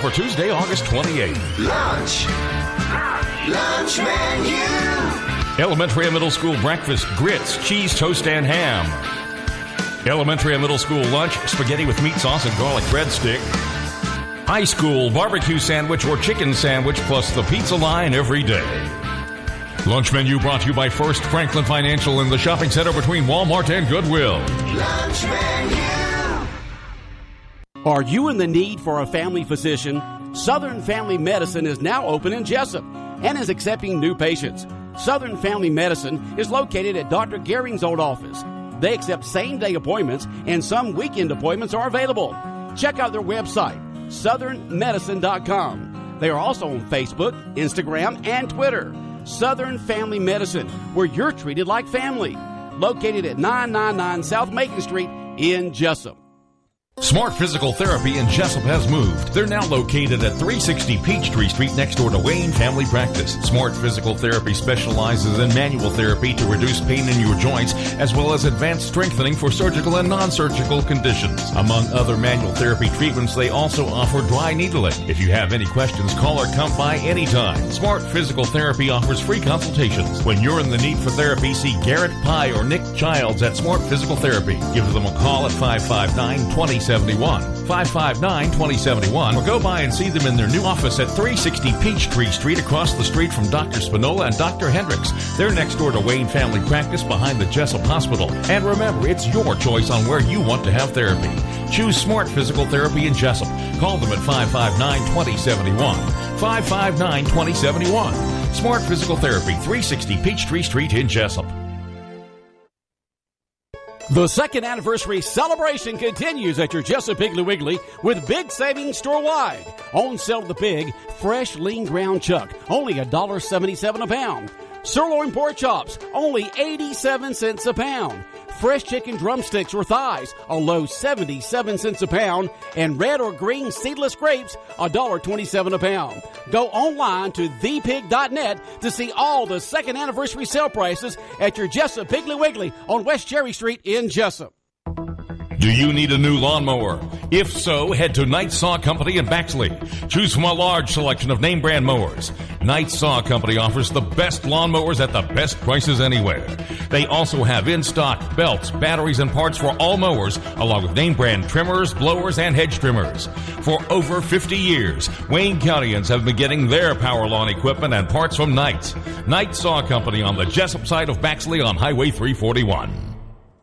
For Tuesday, August 28th. Lunch menu. Elementary and middle school breakfast, grits, cheese, toast, and ham. Elementary and middle school lunch, spaghetti with meat sauce and garlic breadstick. High school barbecue sandwich or chicken sandwich plus the pizza line every day. Lunch menu brought to you by First Franklin Financial in the shopping center between Walmart and Goodwill. Lunch menu. Are you in the need for a family physician? Southern Family Medicine is now open in Jesup and is accepting new patients. Southern Family Medicine is located at Dr. Gehring's old office. They accept same-day appointments and some weekend appointments are available. Check out their website, southernmedicine.com. They are also on Facebook, Instagram, and Twitter. Southern Family Medicine, where you're treated like family. Located at 999 South Macon Street in Jesup. Smart Physical Therapy in Jesup has moved. They're now located at 360 Peachtree Street next door to Wayne Family Practice. Smart Physical Therapy specializes in manual therapy to reduce pain in your joints, as well as advanced strengthening for surgical and non-surgical conditions. Among other manual therapy treatments, they also offer dry needling. If you have any questions, call or come by anytime. Smart Physical Therapy offers free consultations. When you're in the need for therapy, see Garrett Pye or Nick Childs at Smart Physical Therapy. Give them a call at 559-2071, 559-2071, or go by and see them in their new office at 360 Peachtree Street across the street from Dr. Spinola and Dr. Hendricks. They're next door to Wayne Family Practice behind the Jesup Hospital. And remember, it's your choice on where you want to have therapy. Choose Smart Physical Therapy in Jesup. Call them at 559-2071, 559-2071. Smart Physical Therapy, 360 Peachtree Street in Jesup. The second anniversary celebration continues at your Jesup Piggly Wiggly with big savings store-wide. On sale at the Pig, fresh lean ground chuck, only $1.77 a pound. Sirloin pork chops, only 87 cents a pound. Fresh chicken drumsticks or thighs, a low 77 cents a pound. And red or green seedless grapes, $1.27 a pound. Go online to thepig.net to see all the second anniversary sale prices at your Jesup Piggly Wiggly on West Cherry Street in Jesup. Do you need a new lawnmower? If so, head to Knight Saw Company in Baxley. Choose from a large selection of name brand mowers. Knight Saw Company offers the best lawnmowers at the best prices anywhere. They also have in stock belts, batteries, and parts for all mowers, along with name brand trimmers, blowers, and hedge trimmers. For over 50 years, Wayne Countyans have been getting their power lawn equipment and parts from Knight. Knight Saw Company on the Jesup side of Baxley on Highway 341.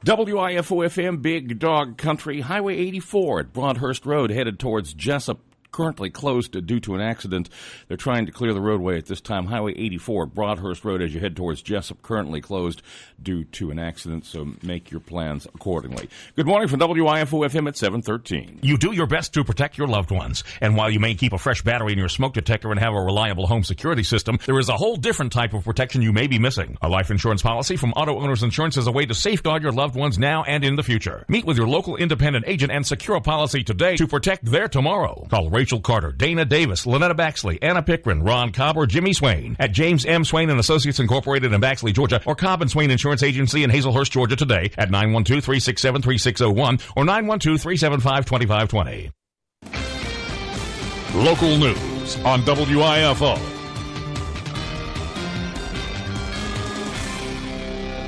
WIFO-FM Big Dog Country, Highway 84 at Broadhurst Road, headed towards Jesup. Currently closed due to an accident. They're trying to clear the roadway at this time. Highway 84, Broadhurst Road, as you head towards Jesup, currently closed due to an accident, so make your plans accordingly. Good morning from WIFO-FM at 7:13. You do your best to protect your loved ones. And while you may keep a fresh battery in your smoke detector and have a reliable home security system, there is a whole different type of protection you may be missing. A life insurance policy from Auto Owners Insurance is a way to safeguard your loved ones now and in the future. Meet with your local independent agent and secure a policy today to protect their tomorrow. Call Rachel Carter, Dana Davis, Lynetta Baxley, Anna Pickren, Ron Cobb, or Jimmy Swain at James M. Swain and Associates Incorporated in Baxley, Georgia, or Cobb and Swain Insurance Agency in Hazelhurst, Georgia today at 912-367-3601 or 912-375-2520. Local news on WIFO.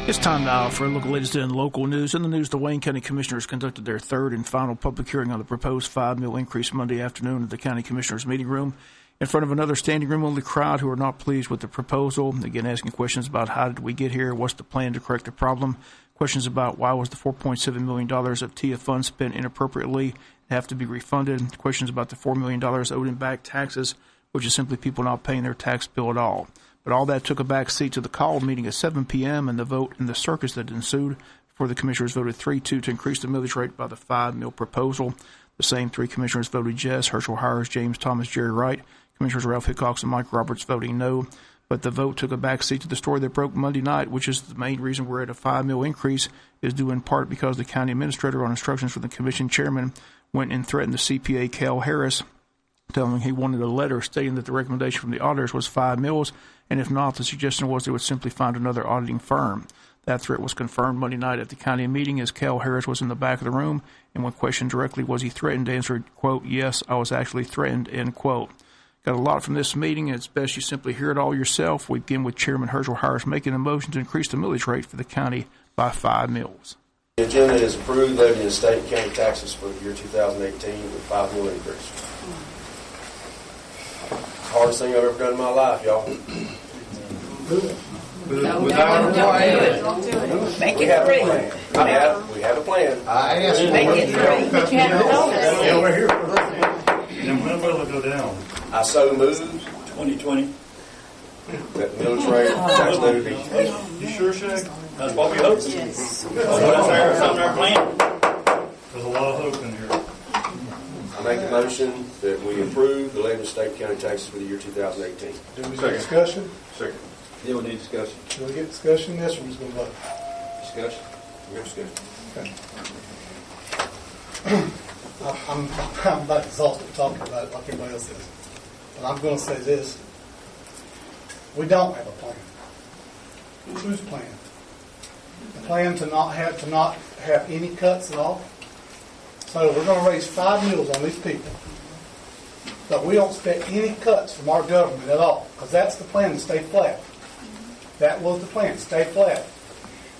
It's time now for a look at the latest in local news. In the news, the Wayne County Commissioners conducted their third and final public hearing on the proposed 5 mil increase Monday afternoon at the County Commissioners meeting room in front of another standing room only crowd who are not pleased with the proposal. Again, asking questions about how did we get here, what's the plan to correct the problem, questions about why was the $4.7 million of TIA funds spent inappropriately and have to be refunded, questions about the $4 million owed in back taxes, which is simply people not paying their tax bill at all. But all that took a back seat to the call meeting at 7 p.m. and the vote and the circus that ensued before the commissioners voted 3-2 to increase the millage rate by the 5 mil proposal. The same three commissioners voted yes: Herschel Hires, James Thomas, Jerry Wright. Commissioners Ralph Hickox and Mike Roberts voting no. But the vote took a back seat to the story that broke Monday night, which is the main reason we're at a 5 mil increase, is due in part because the county administrator, on instructions from the commission chairman, went and threatened the CPA, Cal Harris, telling him he wanted a letter stating that the recommendation from the auditors was 5 mils, and if not, the suggestion was they would simply find another auditing firm. That threat was confirmed Monday night at the county meeting as Cal Harris was in the back of the room, and when questioned directly, was he threatened, answered, quote, "Yes, I was actually threatened," end quote. Got a lot from this meeting, and it's best you simply hear it all yourself. We begin with Chairman Herschel Harris making a motion to increase the millage rate for the county by 5 mills. The agenda is approved levying state and county taxes for the year 2018 with 5 mil increase. Hardest thing I've ever done in my life, y'all. Make it free. We have a plan. I asked you. Make it free. But you haven't told us. Over here. Then when will it go down? I so moved 2020. that millage rate tax levy. You sure, Shaq? That's what we hope. Yes. That's on our plan. There's a lot of hope in here. I make a motion that we approve the levy of state and county taxes for the year 2018. Do we get discussion? Second. Yeah, we need discussion. Do we get discussion? Yes, or we're just going to vote? Discussion. Good discussion. Okay. I'm about exhausted talking about it like everybody else is. But I'm going to say this. We don't have a plan. Whose plan? The plan to not have any cuts at all? So we're going to raise 5 mills on these people. But we don't expect any cuts from our government at all. Because that's the plan, to stay flat. That was the plan, stay flat.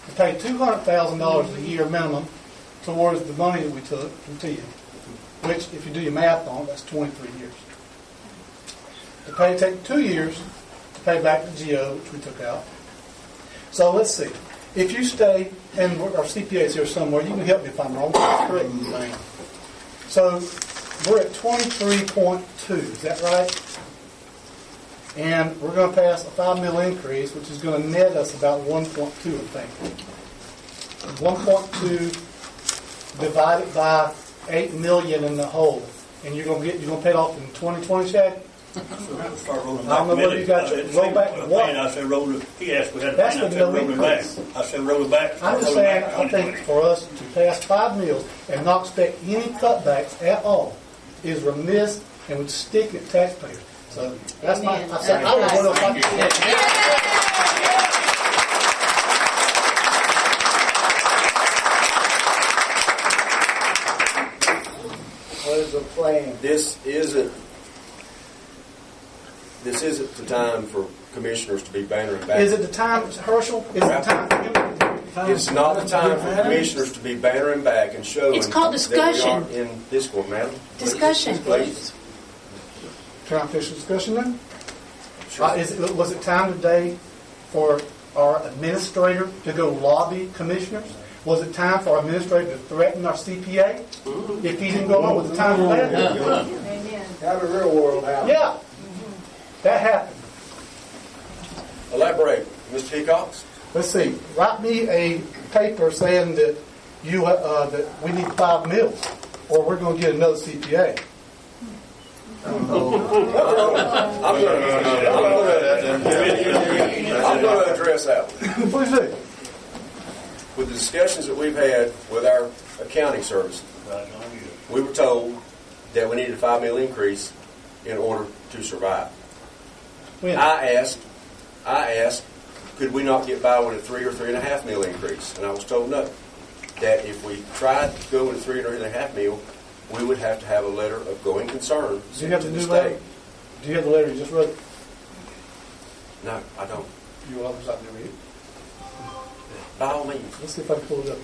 To pay $200,000 a year minimum towards the money that we took from TIA, which, if you do your math on it, that's 23 years. Take 2 years to pay back the GO, which we took out. So let's see. If you stay, and our CPA is here somewhere, you can help me if I'm wrong. Correct me if I am. So we're at 23.2, is that right? And we're going to pass a 5 mil increase, which is going to net us about 1.2, I think. 1.2 divided by 8 million in the whole, and you're going to pay it off in 2020, Chad? I don't know whether you got your roll back or what. I said roll it. He asked we had a That's plan. I the said roll mill it back. increase. I said roll it back. I'm just saying, I think for us to pass 5 mills and not expect any cutbacks at all is remiss and would stick at taxpayers. So that's my. I said I don't know what else I can say. What is the plan? This isn't the time for commissioners to be bantering back. Is it the time, Herschel? Is it the time? It's not the time for commissioners to be bantering back and showing. It's called discussion. That we aren't in discord, madam. Discussion. Please. Can I finish the discussion then? Sure. Was it time today for our administrator to go lobby commissioners? Was it time for our administrator to threaten our CPA? If he didn't go on, was it time for that? Amen. How the real world happened. Yeah. That happened. Elaborate, Mr. Peacocks. Let's see. Write me a paper saying that that we need 5 mills, or we're going to get another CPA. I'm going to address that one. Please do. With the discussions that we've had with our accounting service, we were told that we needed a 5 mil increase in order to survive. When? I asked, could we not get by with a 3 or 3.5 mil increase? And I was told no. That if we tried to go with a 3 or 3.5 mil, we would have to have a letter of going concern. Do you have the new letter? Do you have the letter you just wrote? No, I don't. You want to read it? By all means. Let's see if I can pull it up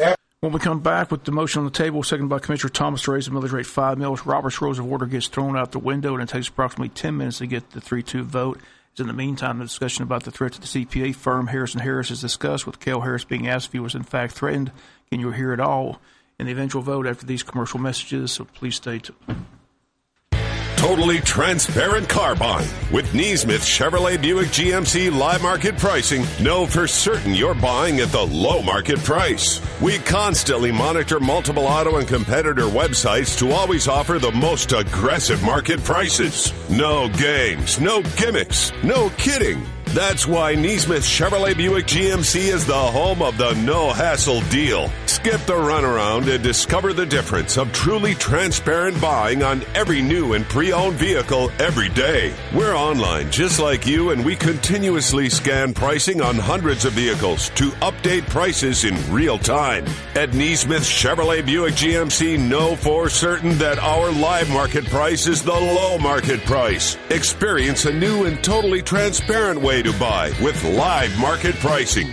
here. When we come back with the motion on the table, seconded by Commissioner Thomas to raise the millage rate 5 mills, Robert's Rules of Order gets thrown out the window, and it takes approximately 10 minutes to get the 3-2 vote. In the meantime, the discussion about the threat to the CPA firm Harris & Harris is discussed, with Cal Harris being asked if he was in fact threatened. Can you hear it all? In the eventual vote after these commercial messages, so please stay tuned. Totally transparent car buying. With Neesmith Chevrolet Buick GMC live market pricing, know for certain you're buying at the low market price. We constantly monitor multiple auto and competitor websites to always offer the most aggressive market prices. No games, no gimmicks, no kidding. That's why Neesmith Chevrolet Buick GMC is the home of the no-hassle deal. Skip the runaround and discover the difference of truly transparent buying on every new and pre-owned vehicle every day. We're online just like you, and we continuously scan pricing on hundreds of vehicles to update prices in real time. At Neesmith Chevrolet Buick GMC, know for certain that our live market price is the low market price. Experience a new and totally transparent way to buy with live market pricing.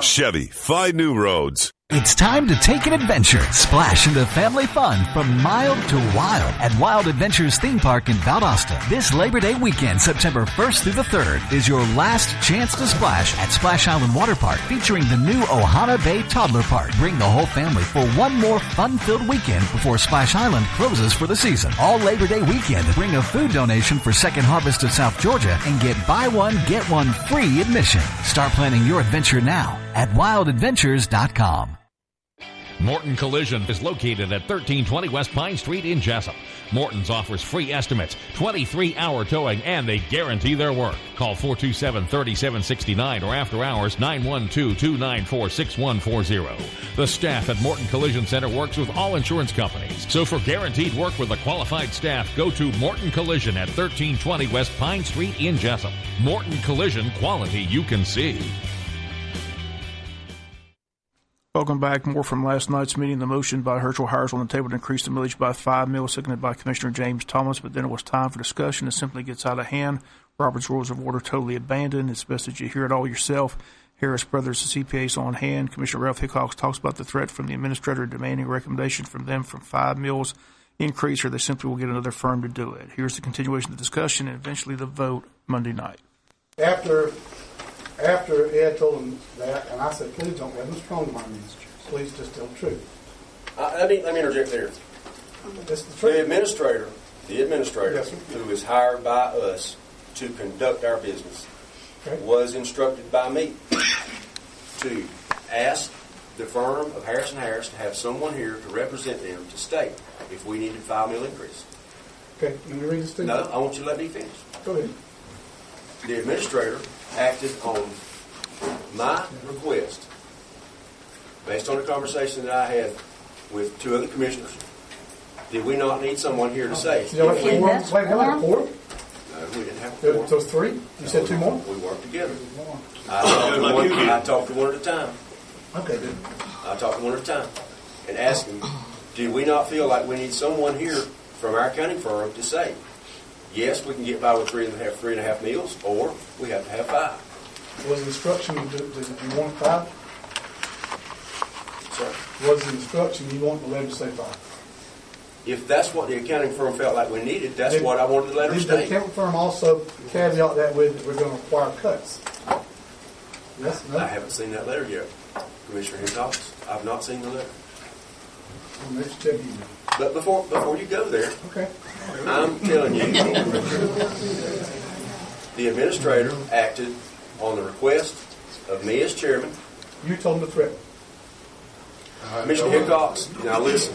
Chevy, find new roads. It's time to take an adventure. Splash into family fun from mild to wild at Wild Adventures Theme Park in Valdosta. This Labor Day weekend, September 1st through the 3rd, is your last chance to splash at Splash Island Water Park, featuring the new Ohana Bay Toddler Park. Bring the whole family for one more fun-filled weekend before Splash Island closes for the season. All Labor Day weekend, bring a food donation for Second Harvest of South Georgia and get buy one, get one free admission. Start planning your adventure now at wildadventures.com. Morton Collision is located at 1320 West Pine Street in Jesup. Morton's offers free estimates, 23-hour towing, and they guarantee their work. Call 427-3769 or after hours 912-294-6140. The staff at Morton Collision Center works with all insurance companies. So for guaranteed work with a qualified staff, go to Morton Collision at 1320 West Pine Street in Jesup. Morton Collision, quality you can see. Welcome back. More from last night's meeting. The motion by Herschel Hires on the table to increase the millage by 5 mils, seconded by Commissioner James Thomas, but then it was time for discussion. It simply gets out of hand. Robert's Rules of Order totally abandoned. It's best that you hear it all yourself. Harris Brothers, the CPA's on hand. Commissioner Ralph Hickox talks about the threat from the administrator demanding a recommendation from them from 5 mils increase, or they simply will get another firm to do it. Here's the continuation of the discussion and eventually the vote Monday night. After Ed told him that, and I said, please don't have him strong arm me. Please just tell the truth. Let me interject there. That's the truth. The administrator, Yes, sir. who is hired by us to conduct our business, was instructed by me to ask the firm of Harris & Harris to have someone here to represent them to state if we needed 5 mil increase. Okay, let me read this to you. No, I want you to let me finish. Go ahead. The administrator acted on my request based on the conversation that I had with 2 other commissioners. Did we not need someone here to say? Did you have 4? Wait, how 4? No, we didn't have 4. So it's 3? You said 2 more? We worked together. I talked to one at a time. Okay, good. I talked to one at a time and asked him, do we not feel like we need someone here from our accounting firm to say, yes, we can get by with 3.5 mils, or we have to have 5. Was the instruction, did you want 5? Sorry? Was the instruction you want the letter to say 5? If that's what the accounting firm felt like we needed, that's what I wanted the letter to Did the state. accounting firm also caveat that with that we're going to require cuts? Yes, no? I haven't seen that letter yet, Commissioner Hickox. I've not seen the letter. Well, let's check you. But before you go there, Okay. I'm telling you, the administrator acted on the request of me as chairman. You told him to threaten. Commissioner Hickox, now listen.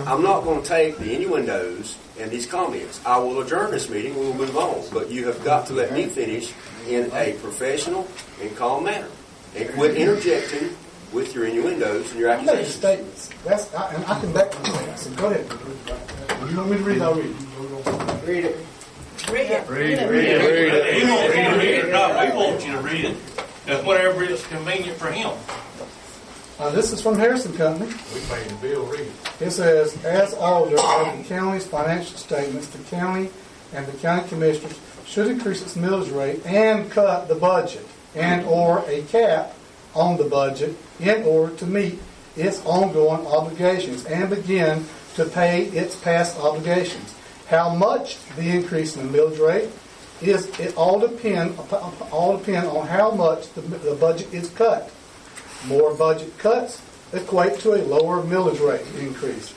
I'm not going to take the innuendos and these comments. I will adjourn this meeting and we'll move on. But you have got to let me finish in a professional and calm manner. And quit interjecting with your innuendos and your I made accusations. statements. And I can back my statements. So go ahead. If you want me to read it, I'll read it. Read it. Read it. Read it. He won't read it. No, we want you to read it. Whatever is convenient for him. This is from Harrison Company. We paying the bill, read it. It says, as auditor of the county's financial statements, the county and the county commissioners should increase its millage rate and cut the budget and or a cap on the budget in order to meet its ongoing obligations and begin to pay its past obligations. How much the increase in the millage rate is, it all depend on how much the budget is cut. More budget cuts equate to a lower millage rate increase.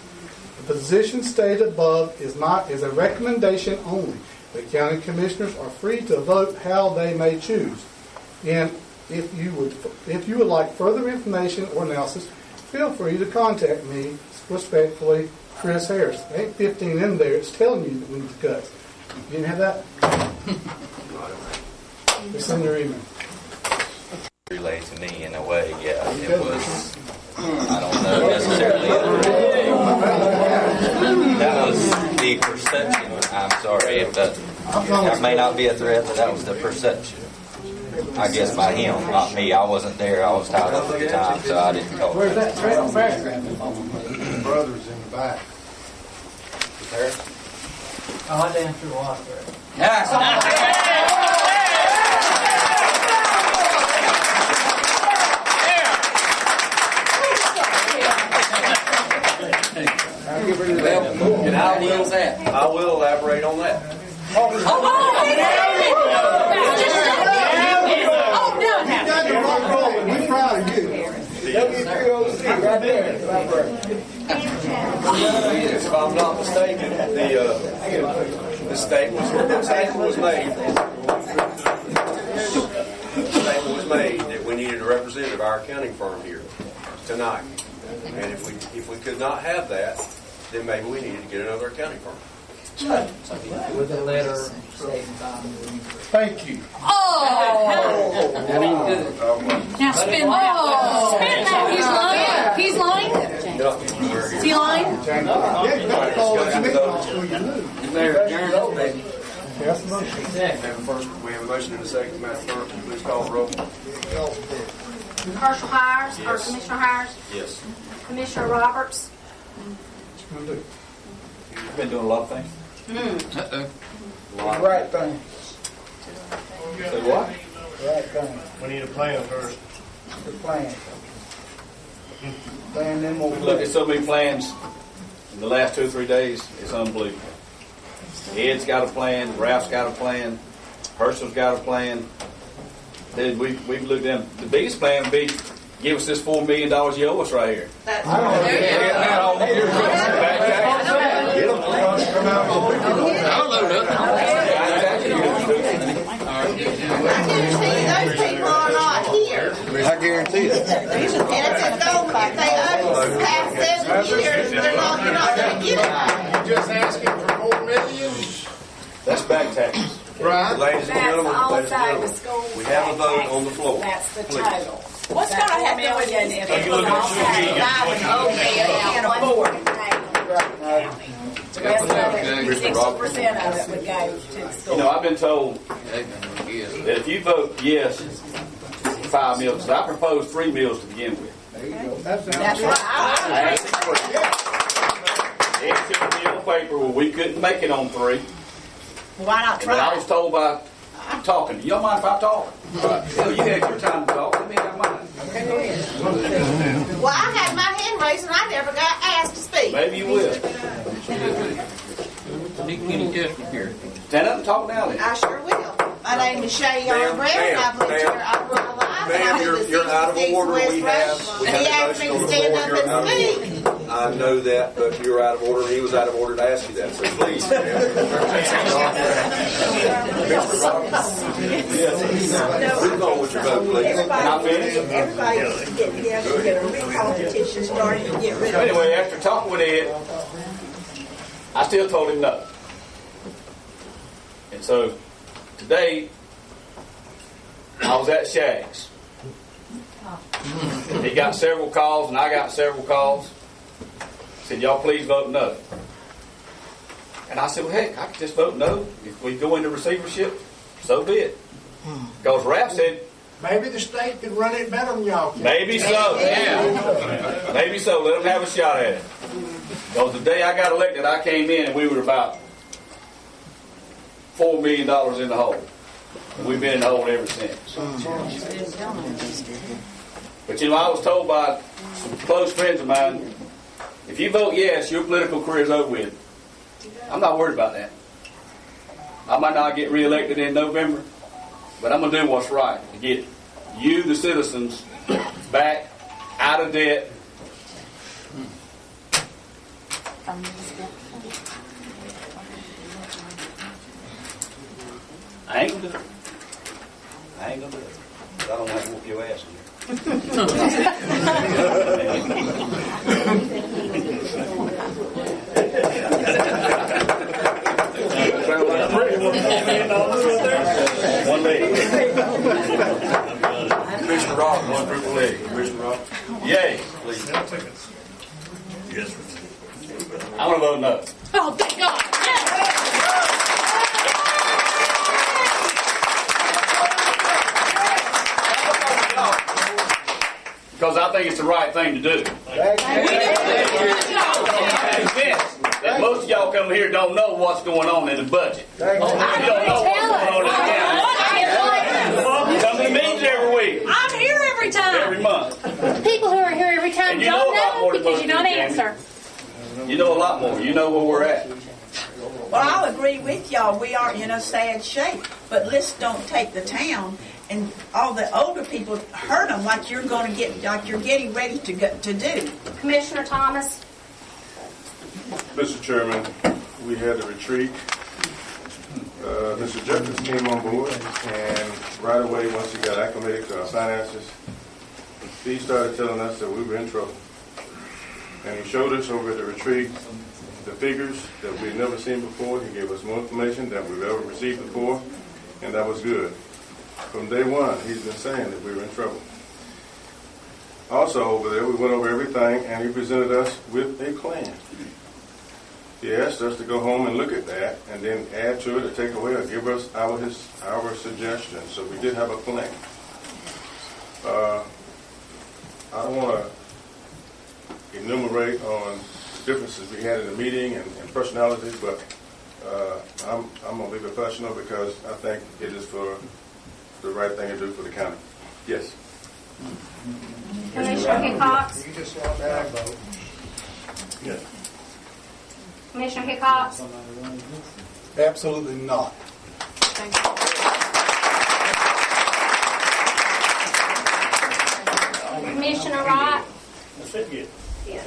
The position stated above is a recommendation only. The county commissioners are free to vote how they may choose. And if you would like further information or analysis, feel free to contact me. Respectfully, Chris Harris. There ain't 15 in there. It's telling you that we need to cut. You didn't have that? It's in your email. Relayed to me in a way, yeah. It was, I don't know necessarily. That was the perception. I'm sorry if that may not be a threat, but that was the perception. I guess by him, not me. I wasn't there. I was tied up at the time, so I didn't talk. Where's that threat on background? Brothers in the back. Oh, I damn sure was there. And I will elaborate on that. We're proud of you. W3OC right there. If I'm not mistaken, the statement was made. The statement was made that we needed a representative of our accounting firm here tonight. And if we could not have that, then maybe we needed to get another accounting firm. With a letter stating Thank you. Oh! Now spin that. Spin that. He's lying. Is he lying? That's the motion. We have a motion and a second. Madam Clerk, please call the roll. Commercial hires or commissioner hires? Yes. Commissioner Roberts? You've been doing a lot of things. Right thing. Say what? Right thing. We need a plan first. The plan. Plan, then we'll Look at so many plans in the last 2 or 3 days. It's unbelievable. Ed's got a plan. Ralph's got a plan. Herschel's got a plan. Then we've looked at them. The biggest plan would be give us this $4 million you owe us right here. Those people are not here. I guarantee it. And if they owe past 7 years, you're not going to get it. You're just asking for $4 million? That's back taxes. Right. Ladies and gentlemen, we have a vote on the floor. That's the Please. total. What's going to happen with it if it was all paid? I can't afford it. The rest of it, 60% of it would go to the school. You know, I've been told that if you vote yes, 5 meals, because I proposed 3 meals to begin with. That's right. It's in the paper where we couldn't make it on 3. Why not But I try? was told by, I'm talking. You don't mind if I talk? Well, you had your time to talk. Let me have mine. Well, I had my hand raised and I never got asked to speak. Maybe you will. Stand up and talk now then. I sure will. My name is Shay Yarnbrand. I've lived here all my life. Ma'am, you're out of order. We have He asked me a to motion stand on the up floor. You're out and of speak. order. I know that, but you're out of order, and he was out of order to ask you that. So please, ma'am. Mr. Roberts. Move on with your vote, please. Everybody needs to get together and get a real competition started to get rid of it. Anyway, after talking with Ed, I still told him no. And so today, I was at Shag's. He got several calls, and I got several calls. Said, y'all please vote no. And I said, well, heck, I could just vote no. If we go into receivership, so be it. Because Ralph said, Maybe the state could run it better than y'all can. maybe so, yeah. Maybe so. Let them have a shot at it. Because the day I got elected, I came in and we were about $4 million in the hole. And we've been in the hole ever since. But you know, I was told by some close friends of mine, if you vote yes, your political career is over with. I'm not worried about that. I might not get reelected in November, but I'm going to do what's right to get you, the citizens, back out of debt. I ain't going to do it. I ain't going to do it. I don't have to whoop your ass in here. One leg. Commissioner Rock, one group of leg. Commissioner Rock. Yay, please. Yes, sir. I want to vote no. Oh, thank God. Because I think it's the right thing to do. I'm convinced that most of y'all come here don't know what's going on in the budget. You don't know what's going on in the county. You come to the meetings every week. I'm here every time. Every month. People who are here every time And you know a lot more than because most you don't people, answer. You know a lot more. You know where we're at. Well, I'll agree with y'all. We are in a sad shape, but let's don't take the town and all the older people hurt them like you're going to get, like you're getting ready to do. Commissioner Thomas. Mr. Chairman, we had a retreat. Mr. Jefferson came on board, and right away, once he got acclimated to our finances, he started telling us that we were in trouble. And he showed us over at the retreat the figures that we'd never seen before. He gave us more information than we've ever received before, and that was good. From day one, he's been saying that we were in trouble. Also over there, we went over everything, and he presented us with a plan. He asked us to go home and look at that, and then add to it or take away or give us our suggestions. So we did have a plan. I don't want to enumerate on differences we had in the meeting and personalities, but I'm going to be professional because I think it is for the right thing to do for the county. Yes. Commissioner Hickox. You just want that vote. Yes. Commissioner Hickox. Absolutely not. Commissioner Wright. That's it, good. Yes.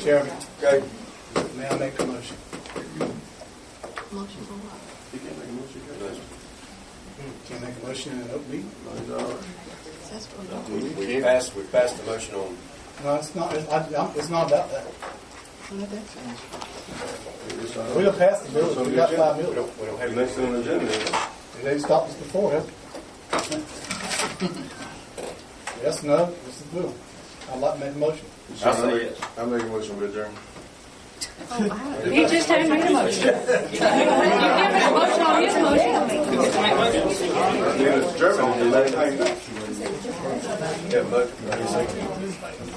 Chairman. Okay. May I make a motion? You can't make a motion. Can I make a motion in an open meeting? We passed the motion on. No, it's not. It's not about that. We'll pass the bill. We got 5 million. We don't have The next thing on the agenda is They stopped us before, huh? Yes, no, this is blue. I'd like to make a motion. I say yes. I make a motion with adjourn. You just haven't made a motion. You can't make a motion on his motion. It's German. You let it hang up.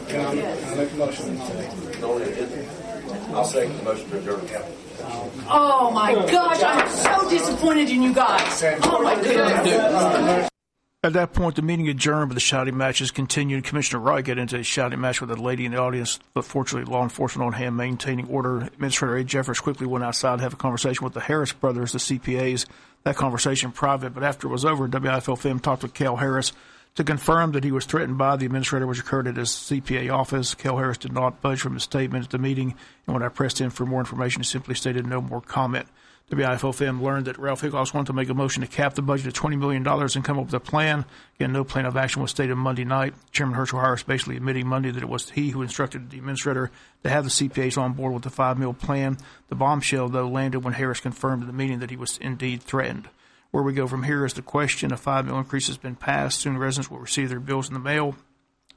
Can I make a motion? I'll second the motion to adjourn. Oh my gosh, I'm so disappointed in you guys. Oh my goodness. At that point, the meeting adjourned, but the shouting matches continued. Commissioner Wright got into a shouting match with a lady in the audience, but fortunately, law enforcement on hand maintaining order. Administrator A. Jeffers quickly went outside to have a conversation with the Harris brothers, the CPAs. That conversation private, but after it was over, WIFO talked with Cal Harris to confirm that he was threatened by the administrator, which occurred at his CPA office. Cal Harris did not budge from his statement at the meeting, and when I pressed him for more information, he simply stated no more comment. WIFO learned that Ralph Hickox wanted to make a motion to cap the budget at $20 million and come up with a plan. Again, no plan of action was stated Monday night. Chairman Herschel Harris basically admitting Monday that it was he who instructed the administrator to have the CPAs on board with the $5 million plan. The bombshell, though, landed when Harris confirmed in the meeting that he was indeed threatened. Where we go from here is the question. A $5 million increase has been passed. Soon residents will receive their bills in the mail.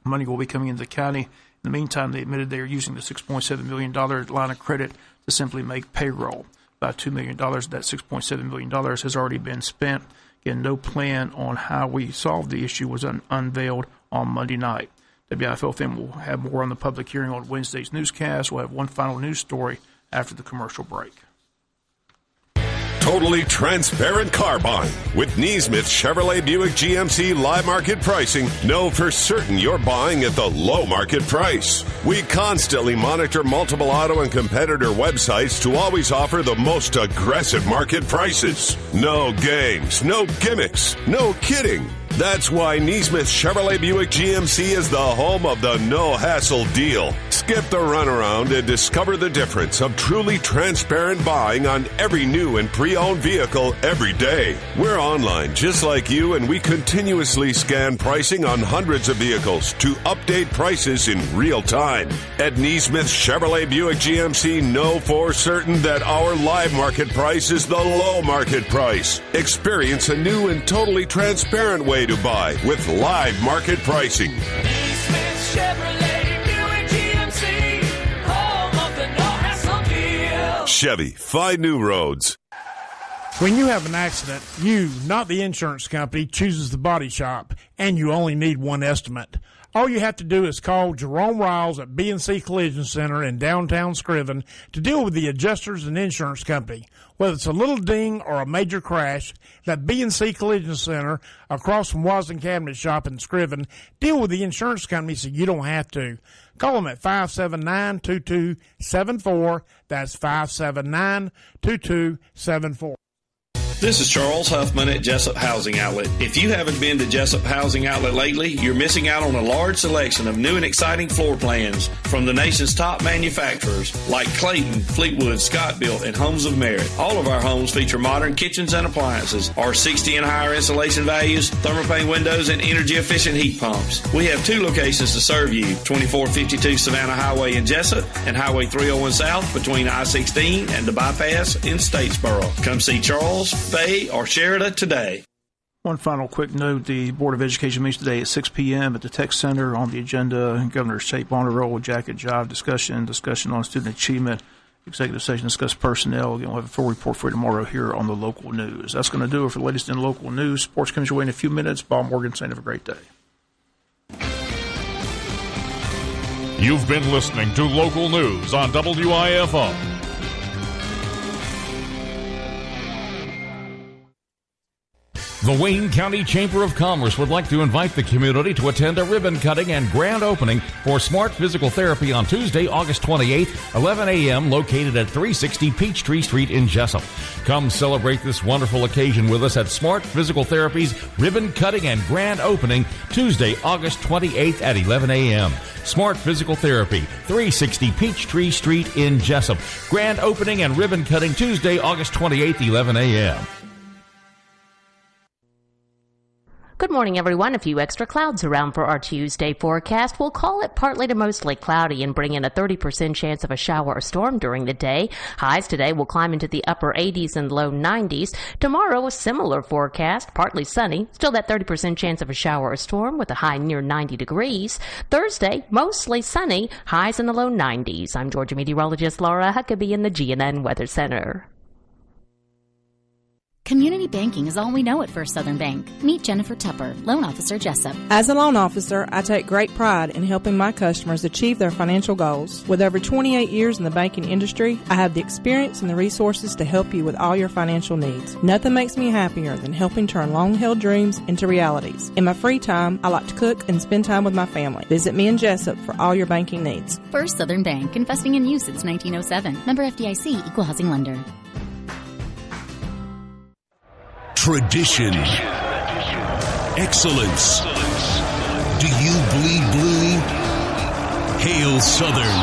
Money will be coming into the county. In the meantime, they admitted they are using the $6.7 million line of credit to simply make payroll. About $2 million of that $6.7 million has already been spent. Again, no plan on how we solve the issue was unveiled on Monday night. WIFO will have more on the public hearing on Wednesday's newscast. We'll have one final news story after the commercial break. Totally transparent car buying. With Neesmith Chevrolet Buick GMC live market pricing, know for certain you're buying at the low market price. We constantly monitor multiple auto and competitor websites to always offer the most aggressive market prices. No games, no gimmicks, no kidding. That's why Neesmith Chevrolet Buick GMC is the home of the no-hassle deal. Skip the runaround and discover the difference of truly transparent buying on every new and pre-owned vehicle every day. We're online just like you, and we continuously scan pricing on hundreds of vehicles to update prices in real time. At Neesmith Chevrolet Buick GMC, know for certain that our live market price is the low market price. Experience a new and totally transparent way to buy with live market pricing. Neesmith Chevrolet Buick GMC, home of the no-hassle deal. Chevy, find new roads. When you have an accident, you, not the insurance company, chooses the body shop, and you only need one estimate. All you have to do is call Jerome Riles at B&C Collision Center in downtown Scriven to deal with the adjusters and insurance company. Whether it's a little ding or a major crash, that B&C Collision Center across from Wasden Cabinet Shop in Scriven, deal with the insurance company so you don't have to. Call them at 579-2274. That's 579-2274. This is Charles Huffman at Jesup Housing Outlet. If you haven't been to Jesup Housing Outlet lately, you're missing out on a large selection of new and exciting floor plans from the nation's top manufacturers like Clayton, Fleetwood, Scott-Built, and Homes of Merit. All of our homes feature modern kitchens and appliances, are 60 and higher insulation values, thermopane windows, and energy-efficient heat pumps. We have two locations to serve you, 2452 Savannah Highway in Jesup and Highway 301 South between I-16 and the bypass in Statesboro. Come see Charles, Faye, or Sheridan today. One final quick note, the Board of Education meets today at 6 p.m. at the Tech Center. On the agenda, Governor State Bonneville, jacket job discussion on student achievement, executive session, discuss personnel. Again, we'll have a full report for you tomorrow here on the local news. That's going to do it for the latest in local news. Sports comes your way in a few minutes. Bob Morgan saying have a great day. You've been listening to local news on WIFO. The Wayne County Chamber of Commerce would like to invite the community to attend a ribbon cutting and grand opening for Smart Physical Therapy on Tuesday, August 28th, 11 a.m., located at 360 Peachtree Street in Jesup. Come celebrate this wonderful occasion with us at Smart Physical Therapy's ribbon cutting and grand opening Tuesday, August 28th at 11 a.m. Smart Physical Therapy, 360 Peachtree Street in Jesup. Grand opening and ribbon cutting Tuesday, August 28th, 11 a.m. Good morning, everyone. A few extra clouds around for our Tuesday forecast. We'll call it partly to mostly cloudy and bring in a 30% chance of a shower or storm during the day. Highs today will climb into the upper 80s and low 90s. Tomorrow, a similar forecast, partly sunny. Still that 30% chance of a shower or storm with a high near 90 degrees. Thursday, mostly sunny. Highs in the low 90s. I'm Georgia meteorologist Laura Huckabee in the GNN Weather Center. Community banking is all we know at First Southern Bank. Meet Jennifer Tupper, Loan Officer Jesup. As a loan officer, I take great pride in helping my customers achieve their financial goals. With over 28 years in the banking industry, I have the experience and the resources to help you with all your financial needs. Nothing makes me happier than helping turn long-held dreams into realities. In my free time, I like to cook and spend time with my family. Visit me in Jesup for all your banking needs. First Southern Bank, investing in you since 1907. Member FDIC, Equal Housing Lender. Tradition. Excellence. Do you bleed blue? Hail Southern,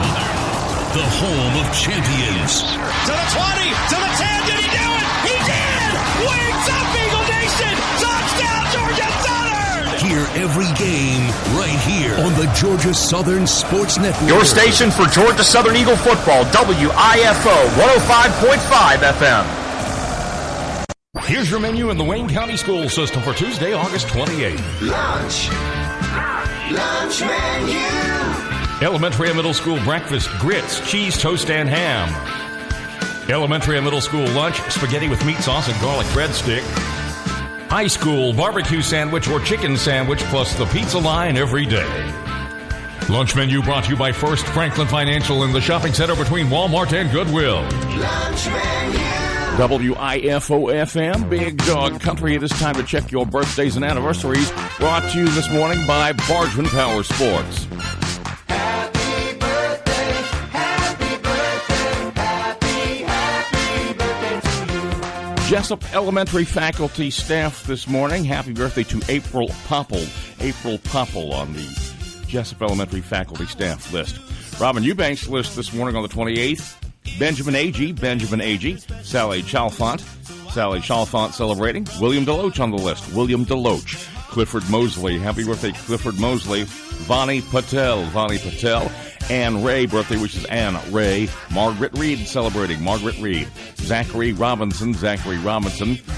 the home of champions. To the 20, to the 10, did he do it? He did! Wings up, Eagle Nation! Touchdown, Georgia Southern! Hear every game right here on the Georgia Southern Sports Network. Your station for Georgia Southern Eagle football, WIFO 105.5 FM. Here's your menu in the Wayne County School System for Tuesday, August 28th. Lunch menu. Elementary and middle school breakfast, grits, cheese, toast, and ham. Elementary and middle school lunch, spaghetti with meat sauce and garlic breadstick. High school barbecue sandwich or chicken sandwich plus the pizza line every day. Lunch menu brought to you by First Franklin Financial in the shopping center between Walmart and Goodwill. Lunch menu. WIFO-FM, Big Dog Country. It is time to check your birthdays and anniversaries. Brought to you this morning by Bargeman Power Sports. Happy birthday, happy birthday, happy birthday to you. Jesup Elementary faculty staff this morning. Happy birthday to April Popple. April Popple on the Jesup Elementary faculty staff list. Robin Eubanks list this morning on the 28th. Benjamin Agee, Sally Chalfont celebrating. William Deloach on the list. William Deloach. Clifford Mosley. Happy birthday, Clifford Mosley. Vani Patel. Anne Ray, birthday wishes Anne Ray. Margaret Reed celebrating. Margaret Reed. Zachary Robinson.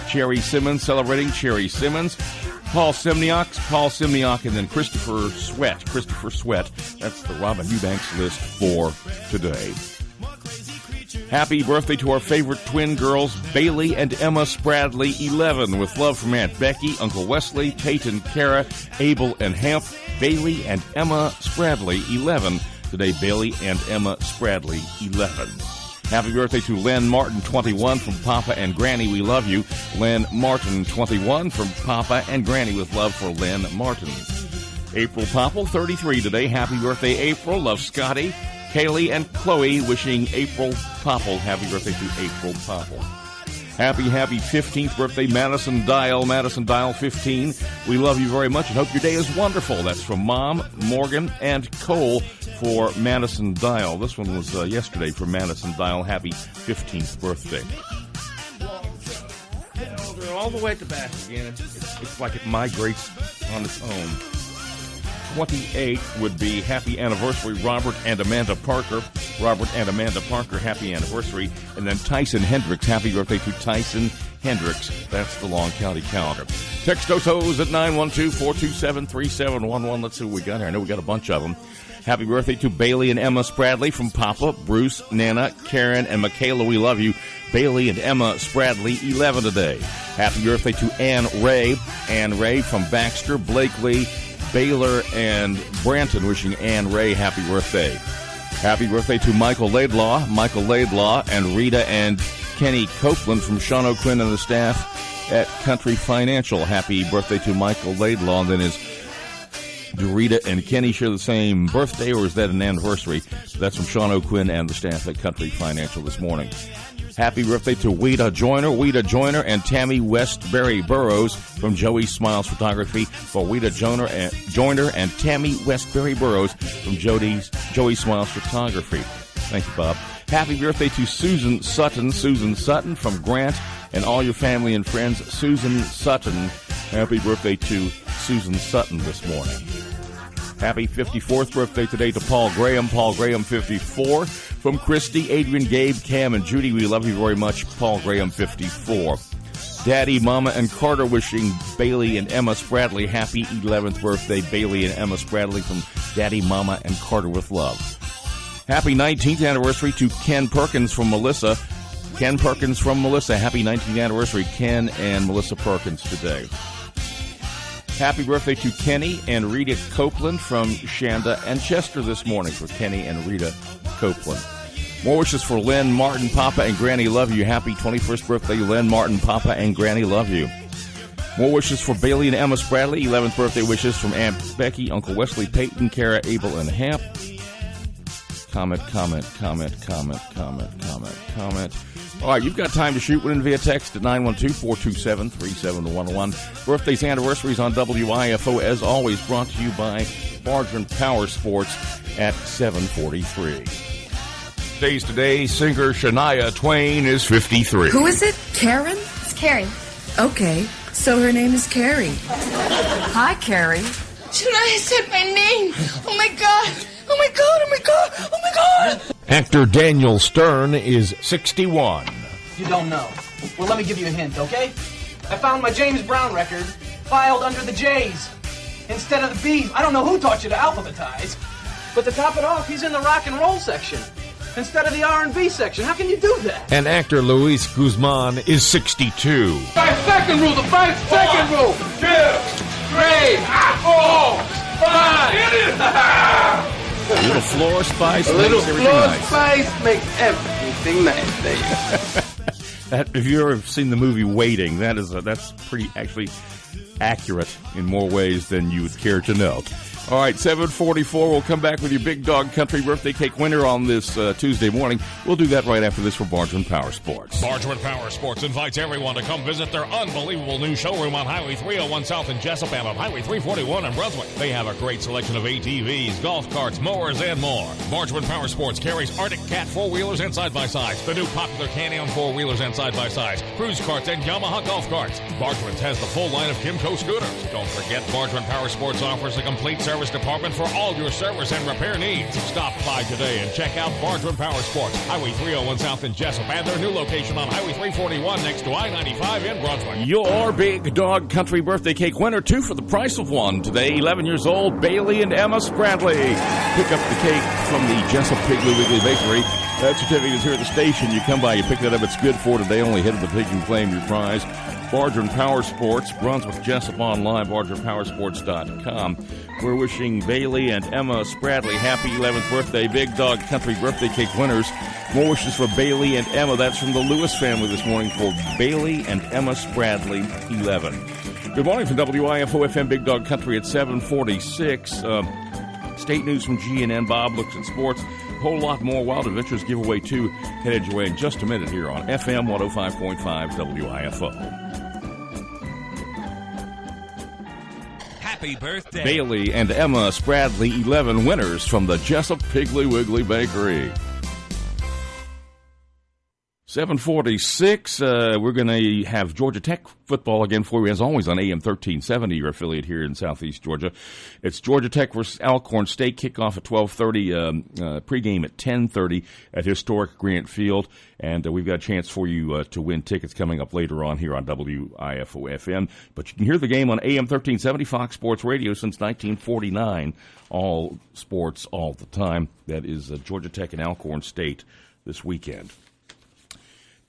Cherry Simmons celebrating. Cherry Simmons. Paul Simniak, and then Christopher Sweat. That's the Robin Eubanks list for today. Happy birthday to our favorite twin girls, Bailey and Emma Spradley, 11, with love from Aunt Becky, Uncle Wesley, Tate and Kara, Abel and Hamp. Bailey and Emma Spradley, 11. Today, Bailey and Emma Spradley, 11. Happy birthday to Len Martin, 21, from Papa and Granny, we love you. Len Martin, 21, from Papa and Granny, with love for Len Martin. April Popple, 33 today. Happy birthday, April. Love, Scotty, Kaylee, and Chloe, wishing April Popple happy birthday to April Popple. Happy 15th birthday, Madison Dial. Madison Dial, 15. We love you very much and hope your day is wonderful. That's from Mom, Morgan, and Cole for Madison Dial. This one was yesterday for Madison Dial. Happy 15th birthday. They're all the way at the back again. It's like it migrates on its own. 28 would be happy anniversary, Robert and Amanda Parker. Happy anniversary. And then Tyson Hendricks, happy birthday to Tyson Hendricks. That's the Long County calendar. Text Otos at 912-427-3711. Let's see what we got here. I know we got a bunch of them. Happy birthday to Bailey and Emma Spradley from Papa, Bruce, Nana, Karen, and Michaela. We love you. Bailey and Emma Spradley, 11 today. Happy birthday to Anne Ray. Anne Ray from Baxter, Blakely, Baylor, and Branton, wishing Anne Ray happy birthday. Happy birthday to Michael Laidlaw, and Rita and Kenny Copeland from Sean O'Quinn and the staff at Country Financial. Happy birthday to Michael Laidlaw. And then do Rita and Kenny share the same birthday, or is that an anniversary? That's from Sean O'Quinn and the staff at Country Financial this morning. Happy birthday to Weta Joyner, and Tammy Westbury Burrows from Joey Smiles Photography. For Weta Joyner and Tammy Westbury Burrows from Joey Smiles Photography. Thank you, Bob. Happy birthday to Susan Sutton from Grant and all your family and friends. Susan Sutton. Happy birthday to Susan Sutton this morning. Happy 54th birthday today to Paul Graham, 54. From Christy, Adrian, Gabe, Cam, and Judy, we love you very much. Paul Graham, 54. Daddy, Mama, and Carter wishing Bailey and Emma Spradley happy 11th birthday. Bailey and Emma Spradley from Daddy, Mama, and Carter with love. Happy 19th anniversary to Ken Perkins from Melissa. Happy 19th anniversary, Ken and Melissa Perkins today. Happy birthday to Kenny and Rita Copeland from Shanda and Chester this morning, for Kenny and Rita Copeland. More wishes for Len Martin, Papa and Granny love you. Happy 21st birthday, Len Martin, Papa and Granny love you. More wishes for Bailey and Emma Spradley. 11th birthday wishes from Aunt Becky, Uncle Wesley, Peyton, Kara, Abel, and Hamp. Comment. All right, you've got time to shoot one in via text at 912-427-3711. Birthdays, anniversaries on WIFO, as always, brought to you by Bargeron Power Sports at 743. Days today, singer Shania Twain is 53. Who is it? Karen? It's Carrie. Okay, so her name is Carrie. Hi, Carrie. Shania said my name. Oh, my God. Oh, my God. Oh, my God. Oh, my God. Actor Daniel Stern is 61. You don't know. Well, let me give you a hint, okay? I found my James Brown record filed under the J's instead of the B's. I don't know who taught you to alphabetize, but to top it off, he's in the rock and roll section instead of the R&B section. How can you do that? And actor Luis Guzman is 62. 5-second rule. The 5-second rule. 2, 3, 4, 5. A little floor spice. A little makes floor nice. spice makes everything nice. That, if you've ever seen the movie Waiting, that's pretty actually accurate in more ways than you would care to know. All right, 7:44. We'll come back with your Big Dog Country birthday cake winner on this Tuesday morning. We'll do that right after this for Bargeman Power Sports. Bargeman Power Sports invites everyone to come visit their unbelievable new showroom on Highway 301 South in Jesup and on Highway 341 in Brunswick. They have a great selection of ATVs, golf carts, mowers, and more. Bargeman Power Sports carries Arctic Cat 4-wheelers and side-by-sides, the new popular Can-Am 4-wheelers and side-by-sides, cruise carts, and Yamaha golf carts. Bargeman's has the full line of Kimco scooters. Don't forget, Bargeman Power Sports offers a complete service department for all your service and repair needs. Stop by today and check out Bargeman Power Sports, Highway 301 South in Jesup, and their new location on Highway 341 next to I-95 in Brunswick. Your Big Dog Country birthday cake winner, 2 for the price of 1. Today, 11 years old, Bailey and Emma Spradley. Pick up the cake from the Jesup Piggly Wiggly Bakery. That certificate is here at the station. You come by, you pick that up. It's good for today. Only hit of the pig and claim your prize. Bargeman Power Sports, Brunswick Jesup online, BargemanPowersports.com. We're wishing Bailey and Emma Spradley happy 11th birthday, Big Dog Country birthday cake winners. More wishes for Bailey and Emma. That's from the Lewis family this morning for Bailey and Emma Spradley, 11. Good morning from WIFO-FM Big Dog Country at 7:46. State news from GNN. Bob looks at sports. A whole lot more Wild Adventures giveaway, too, headed your way in just a minute here on FM 105.5 WIFO. Happy birthday. Bailey and Emma Spradley, 11 winners from the Jesup Piggly Wiggly Bakery. 7:46. We're going to have Georgia Tech football again for you, as always, on AM 1370, your affiliate here in Southeast Georgia. It's Georgia Tech versus Alcorn State. Kickoff at 12:30. Pregame at 10:30 at historic Grant Field. And we've got a chance for you to win tickets coming up later on here on WIFO-FM. But you can hear the game on AM 1370, Fox Sports Radio since 1949. All sports, all the time. That is Georgia Tech and Alcorn State this weekend.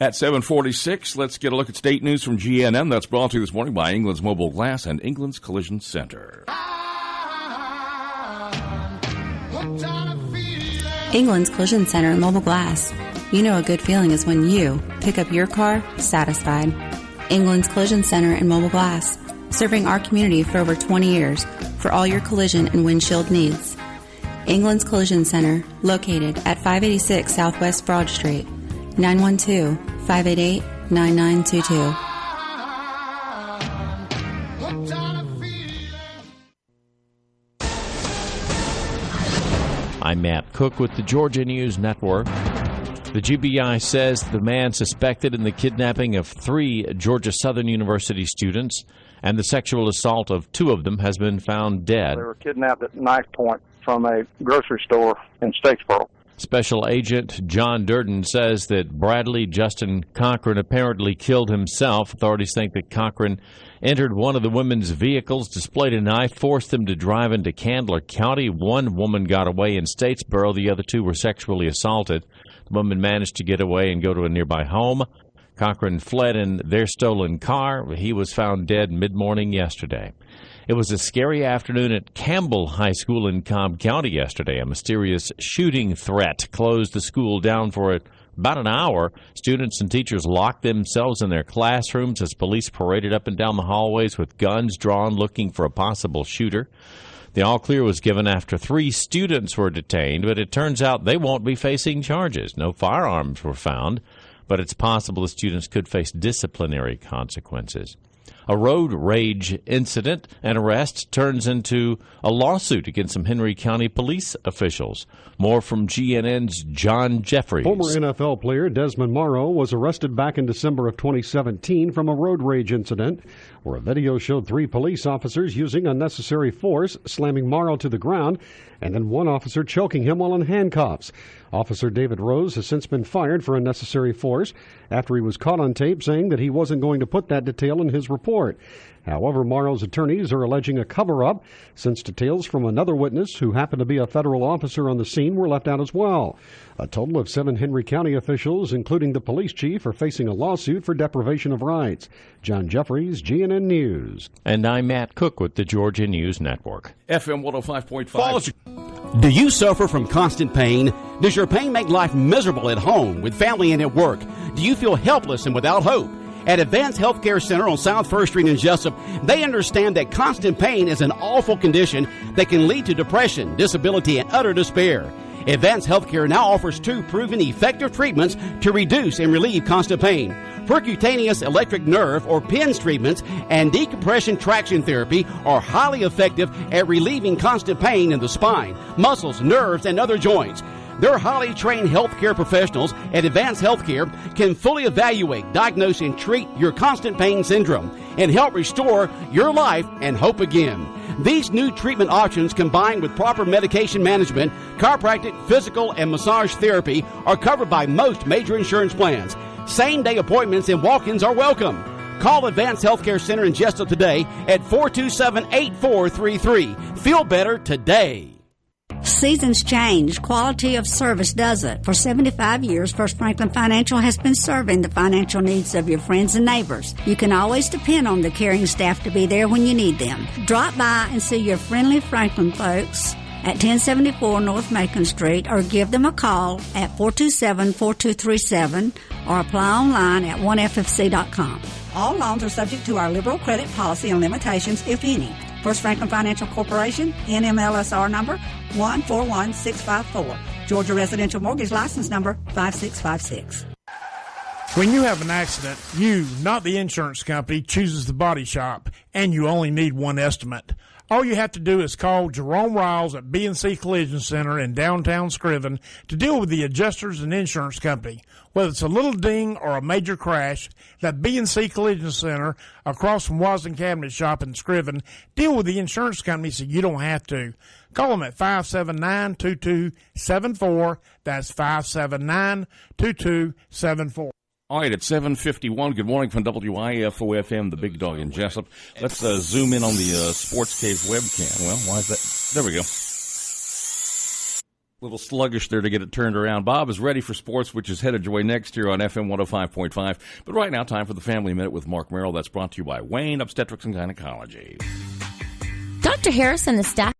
At 7:46, let's get a look at state news from GNN. That's brought to you this morning by England's Mobile Glass and England's Collision Center. England's Collision Center and Mobile Glass. You know a good feeling is when you pick up your car satisfied. England's Collision Center and Mobile Glass, serving our community for over 20 years for all your collision and windshield needs. England's Collision Center, located at 586 Southwest Broad Street, 912-588-9922. I'm Matt Cook with the Georgia News Network. The GBI says the man suspected in the kidnapping of 3 Georgia Southern University students and the sexual assault of 2 of them has been found dead. They were kidnapped at knife point from a grocery store in Statesboro. Special Agent John Durden says that Bradley Justin Cochran apparently killed himself. Authorities think that Cochran entered one of the women's vehicles, displayed a knife, forced them to drive into Candler County. 1 woman got away in Statesboro. The other 2 were sexually assaulted. The woman managed to get away and go to a nearby home. Cochran fled in their stolen car. He was found dead mid-morning yesterday. It was a scary afternoon at Campbell High School in Cobb County yesterday. A mysterious shooting threat closed the school down for about an hour. Students and teachers locked themselves in their classrooms as police paraded up and down the hallways with guns drawn looking for a possible shooter. The all-clear was given after 3 students were detained, but it turns out they won't be facing charges. No firearms were found, but it's possible the students could face disciplinary consequences. A road rage incident and arrest turns into a lawsuit against some Henry County police officials. More from GNN's John Jeffries. Former NFL player Desmond Morrow was arrested back in December of 2017 from a road rage incident where a video showed 3 police officers using unnecessary force, slamming Morrow to the ground, and then 1 officer choking him while in handcuffs. Officer David Rose has since been fired for unnecessary force after he was caught on tape saying that he wasn't going to put that detail in his report. However, Morrow's attorneys are alleging a cover-up since details from another witness who happened to be a federal officer on the scene were left out as well. A total of 7 Henry County officials, including the police chief, are facing a lawsuit for deprivation of rights. John Jeffries, GNN News. And I'm Matt Cook with the Georgia News Network. FM 105.5. Do you suffer from constant pain? Does your pain make life miserable at home, with family, and at work? Do you feel helpless and without hope? At Advanced Healthcare Center on South 1st Street in Jesup, they understand that constant pain is an awful condition that can lead to depression, disability, and utter despair. Advanced Healthcare now offers 2 proven effective treatments to reduce and relieve constant pain. Percutaneous electric nerve or PINS treatments and decompression traction therapy are highly effective at relieving constant pain in the spine, muscles, nerves, and other joints. Their highly trained healthcare professionals at Advanced Healthcare can fully evaluate, diagnose, and treat your constant pain syndrome and help restore your life and hope again. These new treatment options, combined with proper medication management, chiropractic, physical, and massage therapy, are covered by most major insurance plans. Same-day appointments and walk-ins are welcome. Call Advanced Healthcare Center in Jesup today at 427-8433. Feel better today. Seasons change. Quality of service doesn't. For 75 years, First Franklin Financial has been serving the financial needs of your friends and neighbors. You can always depend on the caring staff to be there when you need them. Drop by and see your friendly Franklin folks at 1074 North Macon Street, or give them a call at 427-4237, or apply online at oneffc.com. All loans are subject to our liberal credit policy and limitations, if any. First Franklin Financial Corporation, NMLSR number 141654. Georgia Residential Mortgage License number 5656. When you have an accident, you, not the insurance company, chooses the body shop, and you only need one estimate. All you have to do is call Jerome Riles at B&C Collision Center in downtown Scriven to deal with the adjusters and insurance company. Whether it's a little ding or a major crash, that B&C Collision Center across from Wasden Cabinet Shop in Scriven, deal with the insurance company so you don't have to. Call them at 579-2274. That's 579-2274. All right, at 7:51, good morning from WIFO-FM, the Big Dog in Jesup. Let's zoom in on the Sports Cave webcam. Well, why is that? There we go. A little sluggish there to get it turned around. Bob is ready for sports, which is headed your way next year on FM 105.5. But right now, time for the Family Minute with Mark Merrill. That's brought to you by Wayne Obstetrics and Gynecology. Dr. Harrison is staff.